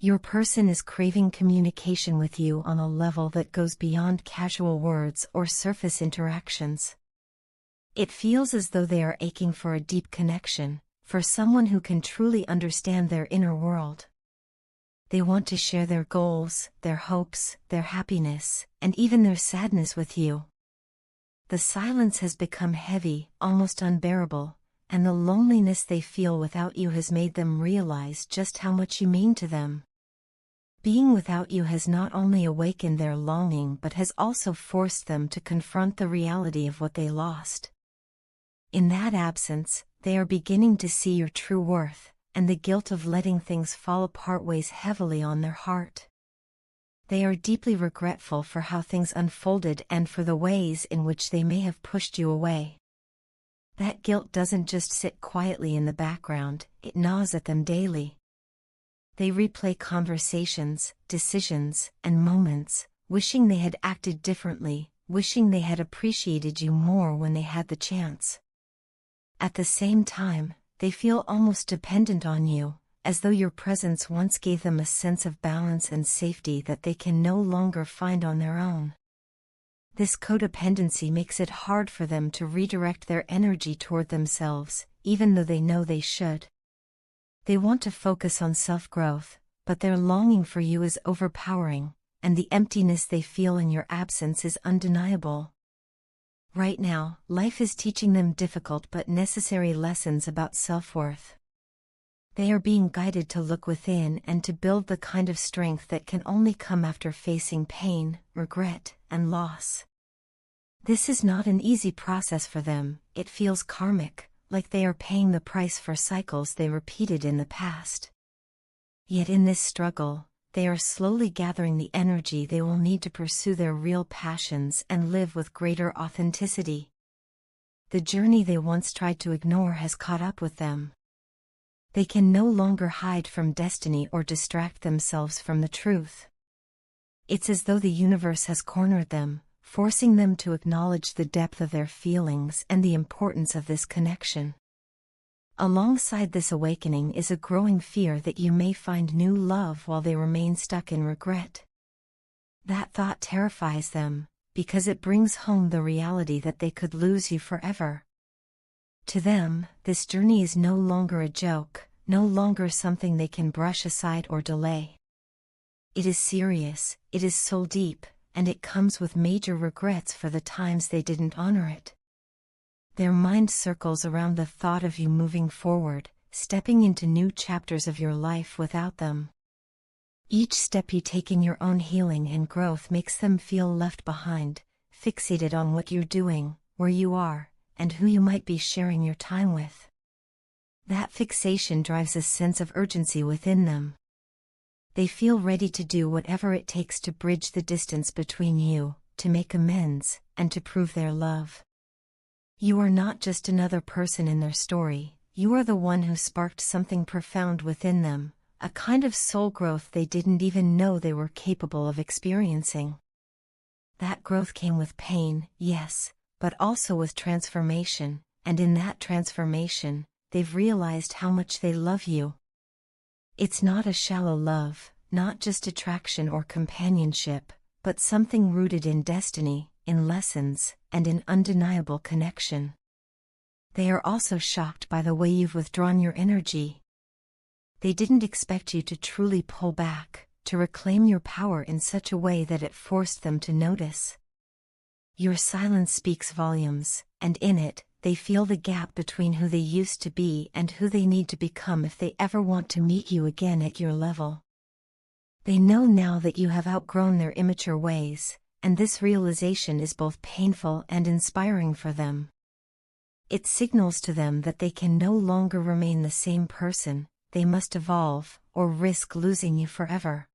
Your person is craving communication with you on a level that goes beyond casual words or surface interactions. It feels as though they are aching for a deep connection, for someone who can truly understand their inner world. They want to share their goals, their hopes, their happiness, and even their sadness with you. The silence has become heavy, almost unbearable, and the loneliness they feel without you has made them realize just how much you mean to them. Being without you has not only awakened their longing but has also forced them to confront the reality of what they lost. In that absence, they are beginning to see your true worth, and the guilt of letting things fall apart weighs heavily on their heart. They are deeply regretful for how things unfolded and for the ways in which they may have pushed you away. That guilt doesn't just sit quietly in the background, it gnaws at them daily. They replay conversations, decisions, and moments, wishing they had acted differently, wishing they had appreciated you more when they had the chance. At the same time, they feel almost dependent on you, as though your presence once gave them a sense of balance and safety that they can no longer find on their own. This codependency makes it hard for them to redirect their energy toward themselves, even though they know they should. They want to focus on self-growth, but their longing for you is overpowering, and the emptiness they feel in your absence is undeniable. Right now, life is teaching them difficult but necessary lessons about self-worth. They are being guided to look within and to build the kind of strength that can only come after facing pain, regret, and loss. This is not an easy process for them, it feels karmic, like they are paying the price for cycles they repeated in the past. Yet in this struggle, they are slowly gathering the energy they will need to pursue their real passions and live with greater authenticity. The journey they once tried to ignore has caught up with them. They can no longer hide from destiny or distract themselves from the truth. It's as though the universe has cornered them, forcing them to acknowledge the depth of their feelings and the importance of this connection. Alongside this awakening is a growing fear that you may find new love while they remain stuck in regret. That thought terrifies them, because it brings home the reality that they could lose you forever. To them, this journey is no longer a joke, no longer something they can brush aside or delay. It is serious, it is soul deep, and it comes with major regrets for the times they didn't honor it. Their mind circles around the thought of you moving forward, stepping into new chapters of your life without them. Each step you take in your own healing and growth makes them feel left behind, fixated on what you're doing, where you are, and who you might be sharing your time with. That fixation drives a sense of urgency within them. They feel ready to do whatever it takes to bridge the distance between you, to make amends, and to prove their love. You are not just another person in their story, you are the one who sparked something profound within them, a kind of soul growth they didn't even know they were capable of experiencing. That growth came with pain, yes, but also with transformation, and in that transformation, they've realized how much they love you. It's not a shallow love, not just attraction or companionship, but something rooted in destiny, in lessons, and in undeniable connection. They are also shocked by the way you've withdrawn your energy. They didn't expect you to truly pull back, to reclaim your power in such a way that it forced them to notice. Your silence speaks volumes, and in it, they feel the gap between who they used to be and who they need to become if they ever want to meet you again at your level. They know now that you have outgrown their immature ways, and this realization is both painful and inspiring for them. It signals to them that they can no longer remain the same person, they must evolve, or risk losing you forever.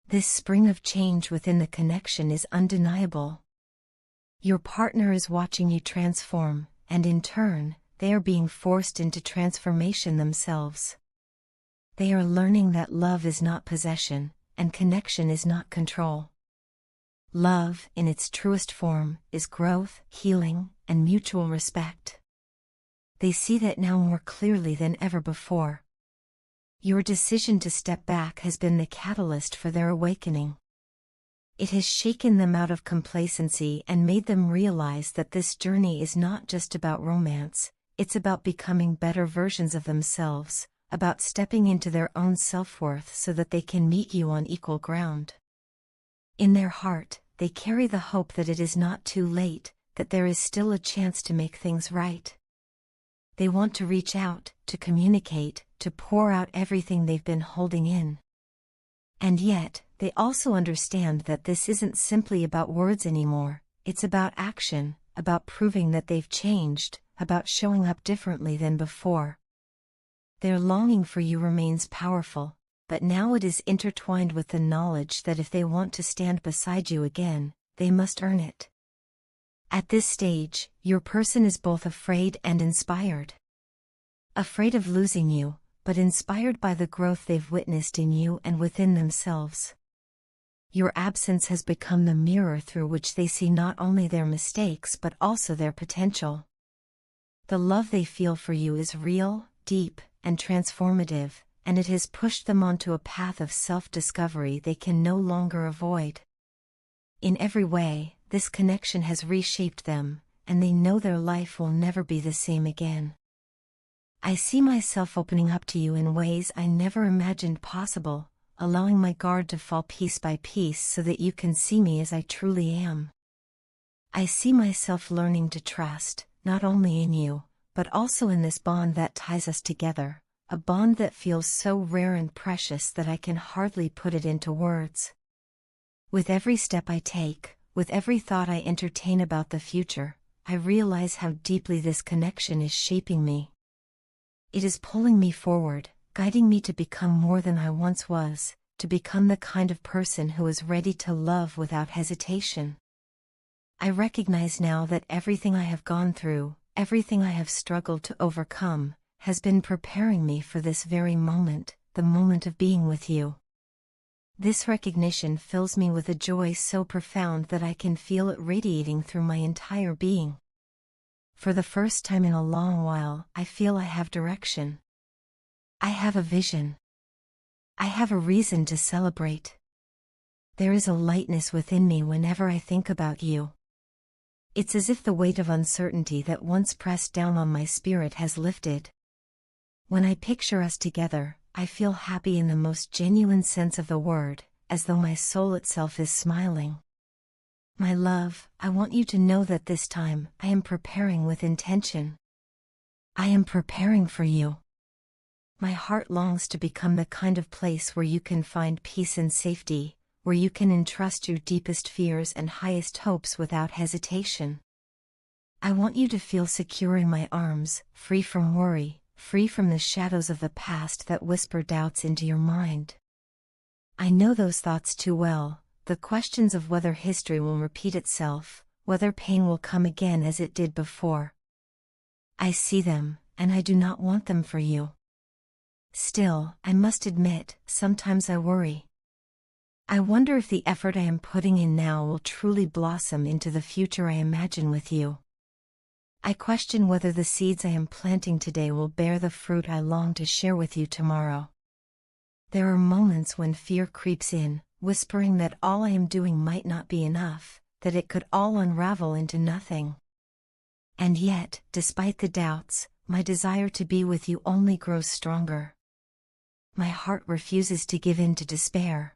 This spring of change within the connection is undeniable. Your partner is watching you transform, and in turn, they are being forced into transformation themselves. They are learning that love is not possession, and connection is not control. Love, in its truest form, is growth, healing, and mutual respect. They see that now more clearly than ever before. Your decision to step back has been the catalyst for their awakening. It has shaken them out of complacency and made them realize that this journey is not just about romance, it's about becoming better versions of themselves, about stepping into their own self-worth so that they can meet you on equal ground. In their heart, they carry the hope that it is not too late, that there is still a chance to make things right. They want to reach out, to communicate, to pour out everything they've been holding in. And yet, they also understand that this isn't simply about words anymore, it's about action, about proving that they've changed, about showing up differently than before. Their longing for you remains powerful, but now it is intertwined with the knowledge that if they want to stand beside you again, they must earn it. At this stage, your person is both afraid and inspired. Afraid of losing you, but inspired by the growth they've witnessed in you and within themselves. Your absence has become the mirror through which they see not only their mistakes but also their potential. The love they feel for you is real, deep, and transformative, and it has pushed them onto a path of self-discovery they can no longer avoid. In every way, this connection has reshaped them, and they know their life will never be the same again. I see myself opening up to you in ways I never imagined possible, allowing my guard to fall piece by piece so that you can see me as I truly am. I see myself learning to trust, not only in you, but also in this bond that ties us together, a bond that feels so rare and precious that I can hardly put it into words. With every step I take, with every thought I entertain about the future, I realize how deeply this connection is shaping me. It is pulling me forward, guiding me to become more than I once was, to become the kind of person who is ready to love without hesitation. I recognize now that everything I have gone through, everything I have struggled to overcome, has been preparing me for this very moment, the moment of being with you. This recognition fills me with a joy so profound that I can feel it radiating through my entire being. For the first time in a long while, I feel I have direction. I have a vision. I have a reason to celebrate. There is a lightness within me whenever I think about you. It's as if the weight of uncertainty that once pressed down on my spirit has lifted. When I picture us together, I feel happy in the most genuine sense of the word, as though my soul itself is smiling. My love, I want you to know that this time, I am preparing with intention. I am preparing for you. My heart longs to become the kind of place where you can find peace and safety, where you can entrust your deepest fears and highest hopes without hesitation. I want you to feel secure in my arms, free from worry, free from the shadows of the past that whisper doubts into your mind. I know those thoughts too well, the questions of whether history will repeat itself, whether pain will come again as it did before. I see them, and I do not want them for you. Still, I must admit, sometimes I worry. I wonder if the effort I am putting in now will truly blossom into the future I imagine with you. I question whether the seeds I am planting today will bear the fruit I long to share with you tomorrow. There are moments when fear creeps in, whispering that all I am doing might not be enough, that it could all unravel into nothing. And yet, despite the doubts, my desire to be with you only grows stronger. My heart refuses to give in to despair.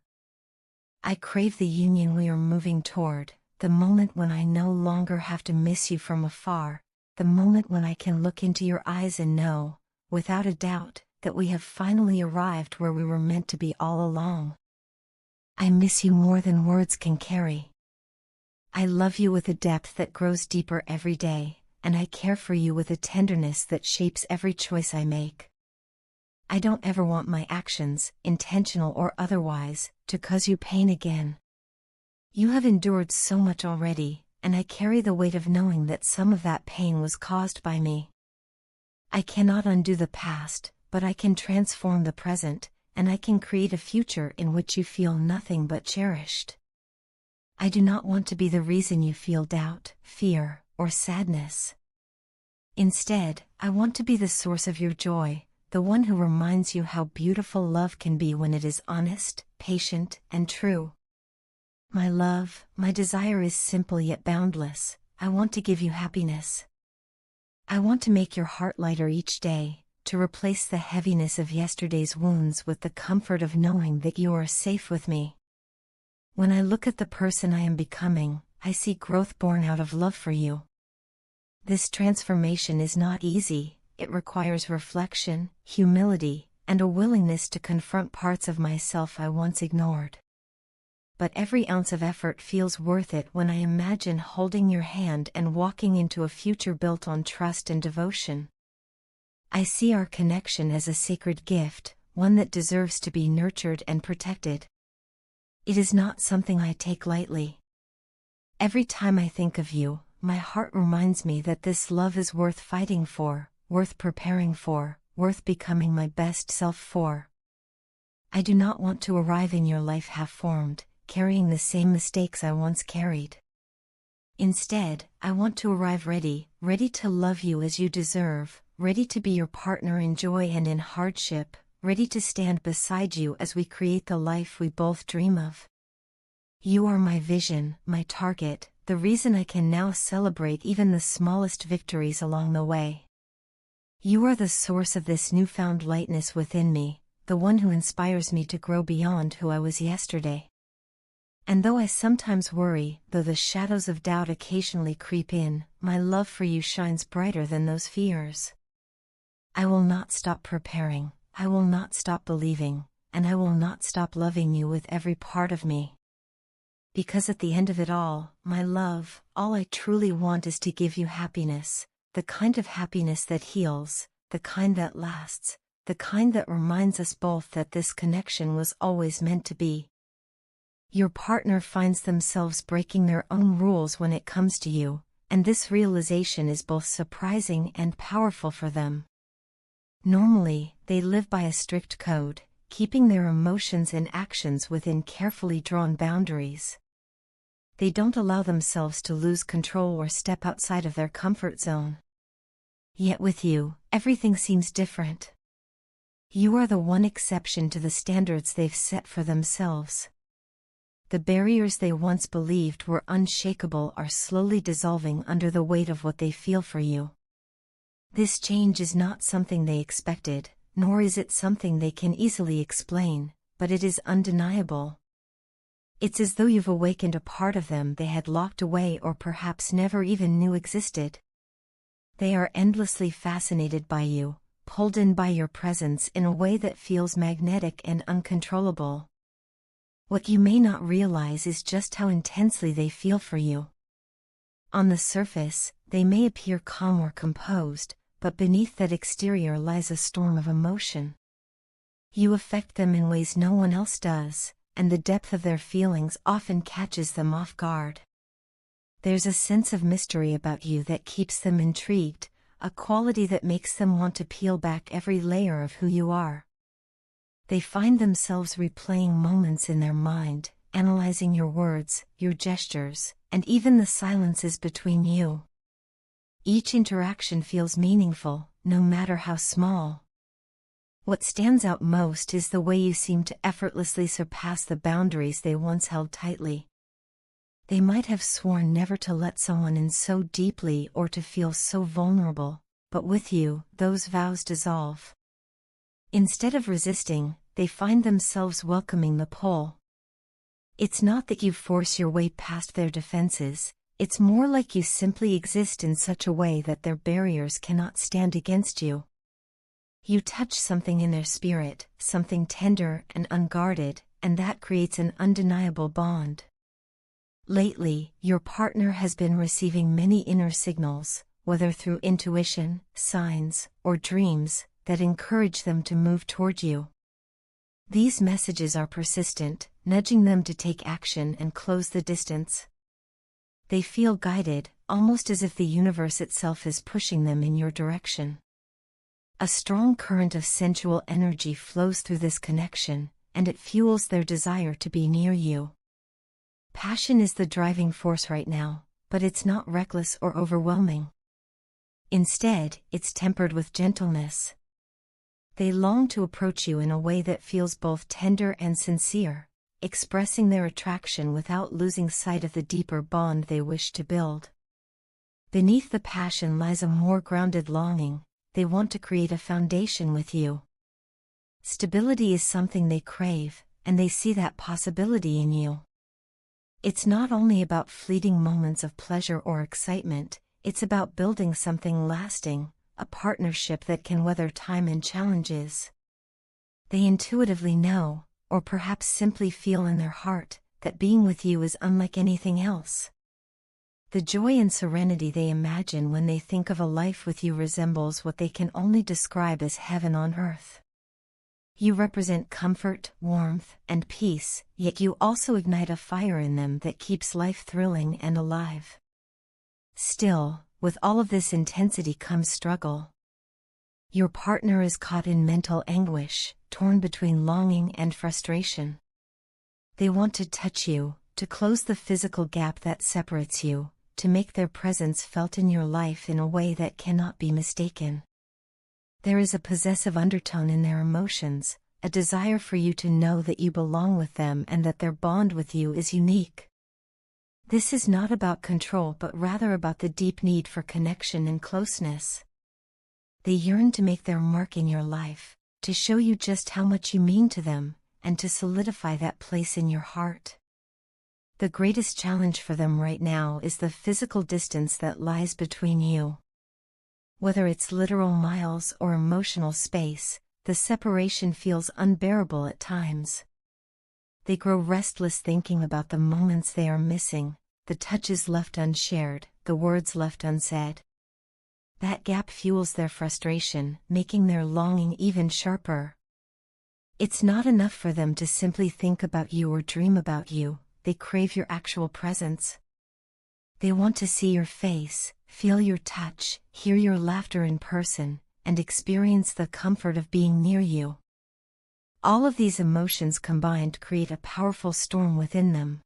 I crave the union we are moving toward, the moment when I no longer have to miss you from afar, the moment when I can look into your eyes and know, without a doubt, that we have finally arrived where we were meant to be all along. I miss you more than words can carry. I love you with a depth that grows deeper every day, and I care for you with a tenderness that shapes every choice I make. I don't ever want my actions, intentional or otherwise, to cause you pain again. You have endured so much already, and I carry the weight of knowing that some of that pain was caused by me. I cannot undo the past, but I can transform the present, and I can create a future in which you feel nothing but cherished. I do not want to be the reason you feel doubt, fear, or sadness. Instead, I want to be the source of your joy, the the one who reminds you how beautiful love can be when it is honest, patient, and true. My love, my desire is simple yet boundless. I want to give you happiness. I want to make your heart lighter each day, to replace the heaviness of yesterday's wounds with the comfort of knowing that you are safe with me. When I look at the person I am becoming, I see growth born out of love for you. This transformation is not easy. It requires reflection, humility, and a willingness to confront parts of myself I once ignored. But every ounce of effort feels worth it when I imagine holding your hand and walking into a future built on trust and devotion. I see our connection as a sacred gift, one that deserves to be nurtured and protected. It is not something I take lightly. Every time I think of you, my heart reminds me that this love is worth fighting for, worth preparing for, worth becoming my best self for. I do not want to arrive in your life half-formed, carrying the same mistakes I once carried. Instead, I want to arrive ready to love you as you deserve, ready to be your partner in joy and in hardship, ready to stand beside you as we create the life we both dream of. You are my vision, my target, the reason I can now celebrate even the smallest victories along the way. You are the source of this newfound lightness within me, the one who inspires me to grow beyond who I was yesterday. And though I sometimes worry, though the shadows of doubt occasionally creep in, my love for you shines brighter than those fears. I will not stop preparing, I will not stop believing, and I will not stop loving you with every part of me. Because at the end of it all, my love, all I truly want is to give you happiness, the kind of happiness that heals, the kind that lasts, the kind that reminds us both that this connection was always meant to be. Your partner finds themselves breaking their own rules when it comes to you, and this realization is both surprising and powerful for them. Normally, they live by a strict code, keeping their emotions and actions within carefully drawn boundaries. They don't allow themselves to lose control or step outside of their comfort zone. Yet with you, everything seems different. You are the one exception to the standards they've set for themselves. The barriers they once believed were unshakable are slowly dissolving under the weight of what they feel for you. This change is not something they expected, nor is it something they can easily explain, but it is undeniable. It's as though you've awakened a part of them they had locked away or perhaps never even knew existed. They are endlessly fascinated by you, pulled in by your presence in a way that feels magnetic and uncontrollable. What you may not realize is just how intensely they feel for you. On the surface, they may appear calm or composed, but beneath that exterior lies a storm of emotion. You affect them in ways no one else does, and the depth of their feelings often catches them off guard. There's a sense of mystery about you that keeps them intrigued, a quality that makes them want to peel back every layer of who you are. They find themselves replaying moments in their mind, analyzing your words, your gestures, and even the silences between you. Each interaction feels meaningful, no matter how small. What stands out most is the way you seem to effortlessly surpass the boundaries they once held tightly. They might have sworn never to let someone in so deeply or to feel so vulnerable, but with you, those vows dissolve. Instead of resisting, they find themselves welcoming the pull. It's not that you force your way past their defenses, it's more like you simply exist in such a way that their barriers cannot stand against you. You touch something in their spirit, something tender and unguarded, and that creates an undeniable bond. Lately, your partner has been receiving many inner signals, whether through intuition, signs, or dreams, that encourage them to move toward you. These messages are persistent, nudging them to take action and close the distance. They feel guided, almost as if the universe itself is pushing them in your direction. A strong current of sensual energy flows through this connection, and it fuels their desire to be near you. Passion is the driving force right now, but it's not reckless or overwhelming. Instead, it's tempered with gentleness. They long to approach you in a way that feels both tender and sincere, expressing their attraction without losing sight of the deeper bond they wish to build. Beneath the passion lies a more grounded longing. They want to create a foundation with you. Stability is something they crave, and they see that possibility in you. It's not only about fleeting moments of pleasure or excitement, it's about building something lasting, a partnership that can weather time and challenges. They intuitively know, or perhaps simply feel in their heart, that being with you is unlike anything else. The joy and serenity they imagine when they think of a life with you resembles what they can only describe as heaven on earth. You represent comfort, warmth, and peace, yet you also ignite a fire in them that keeps life thrilling and alive. Still, with all of this intensity comes struggle. Your partner is caught in mental anguish, torn between longing and frustration. They want to touch you, to close the physical gap that separates you, to make their presence felt in your life in a way that cannot be mistaken. There is a possessive undertone in their emotions, a desire for you to know that you belong with them and that their bond with you is unique. This is not about control but rather about the deep need for connection and closeness. They yearn to make their mark in your life, to show you just how much you mean to them, and to solidify that place in your heart. The greatest challenge for them right now is the physical distance that lies between you. Whether it's literal miles or emotional space, the separation feels unbearable at times. They grow restless thinking about the moments they are missing, the touches left unshared, the words left unsaid. That gap fuels their frustration, making their longing even sharper. It's not enough for them to simply think about you or dream about you, they crave your actual presence. They want to see your face, feel your touch, hear your laughter in person, and experience the comfort of being near you. All of these emotions combined create a powerful storm within them.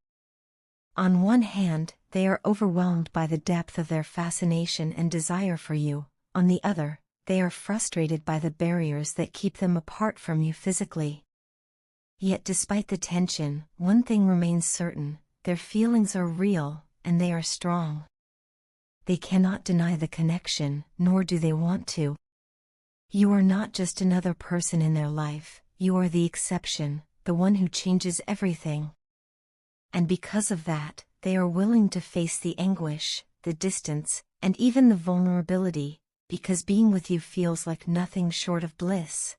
On one hand, they are overwhelmed by the depth of their fascination and desire for you. On the other, they are frustrated by the barriers that keep them apart from you physically. Yet despite the tension, one thing remains certain: their feelings are real, and they are strong. They cannot deny the connection, nor do they want to. You are not just another person in their life, you are the exception, the one who changes everything. And because of that, they are willing to face the anguish, the distance, and even the vulnerability, because being with you feels like nothing short of bliss.